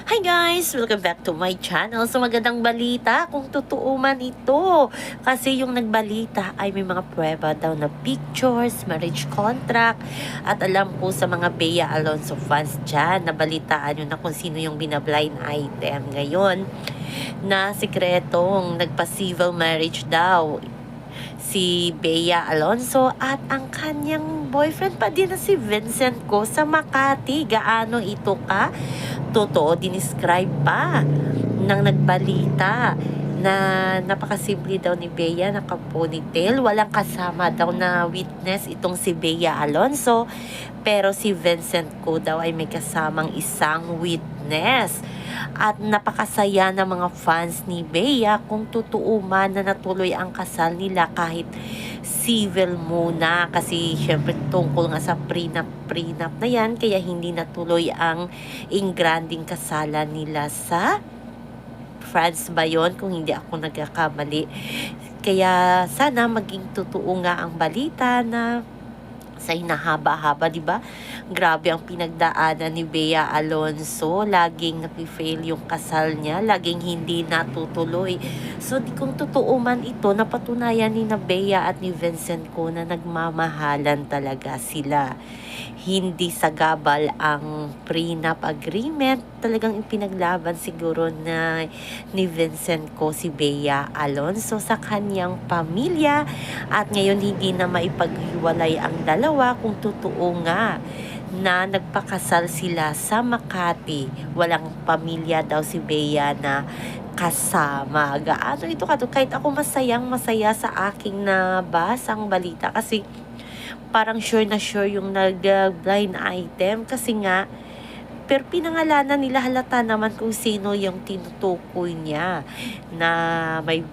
Hi guys! Welcome back to my channel. So magandang balita kung totoo man ito. Kasi yung nagbalita ay may mga prueba daw na pictures, marriage contract. At alam po sa mga Bea Alonso fans dyan, nabalitaan nyo na kung sino yung binablind item ngayon. Na sikretong nagpa-civil marriage daw si Bea Alonso at ang kanyang boyfriend pa din na si Vincent Ko sa Makati. Gaano ito ka? Totoo, dinescribe pa ng nagbalita na napakasimple daw ni Bea, naka-ponytail, walang kasama daw na witness itong si Bea Alonso, pero si Vincent Ko daw ay may kasamang isang witness. At napakasaya ng mga fans ni Bea kung totoo man na natuloy ang kasal nila kahit civil muna, kasi syempre tungkol nga sa prenup na yan, kaya hindi natuloy ang ingranding kasalan nila sa France ba yun, kung hindi ako nagkakamali. Kaya sana maging totoo nga ang balita na sa hinahaba-haba, di ba? Grabe ang pinagdaanan ni Bea Alonso. Laging napi-fail yung kasal niya, laging hindi natutuloy. So, kung totoo man ito, napatunayan ni na Bea at ni Vincent Ko na nagmamahalan talaga sila. Hindi sagabal ang prenup agreement. Talagang ipinaglaban siguro na ni Vincent Ko si Bea Alonso sa kanyang pamilya. At ngayon hindi na maipaghiwalay ang dalawa kung totoo nga na nagpakasal sila sa Makati. Walang pamilya daw si Bea na kasama. Gaano ito ka? Kahit ako masaya sa aking nabasang balita, kasi parang sure na sure yung nag-blind item, kasi nga pero pinangalanan nila, halata naman kung sino yung tinutukoy niya, na may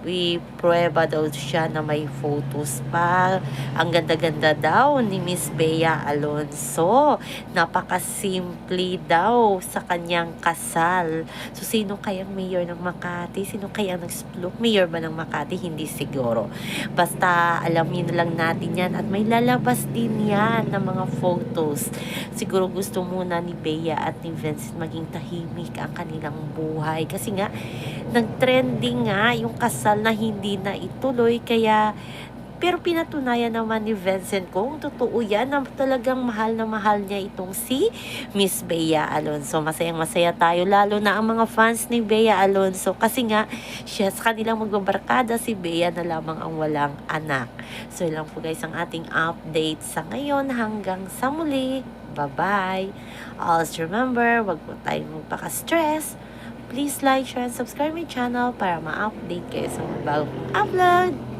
prueba daw siya na may photos pa. Ang ganda-ganda daw ni Miss Bea Alonso. Napakasimple daw sa kanyang kasal. So sino kayang mayor ng Makati? Sino kayang nag-splook? Mayor ba ng Makati? Hindi siguro. Basta alamin na lang natin yan, at may lalabas din yan ng mga photos. Siguro gusto muna ni Bea at ni Vincent maging tahimik ang kanilang buhay, kasi nga nag-trending nga yung kasal na hindi na ituloy. Kaya pero pinatunayan naman ni Vincent kung totoo yan, na talagang mahal na mahal niya itong si Miss Bea Alonso. Masayang masaya tayo, lalo na ang mga fans ni Bea Alonso, kasi nga siya sa kanilang magbabarkada, si Bea na lamang ang walang anak. So lang po guys ang ating update sa ngayon. Hanggang sa muli, bye-bye. Always remember, wag po tayong magpaka-stress. Please like, share, and subscribe my channel para ma-update kayo sa mga bagong upload.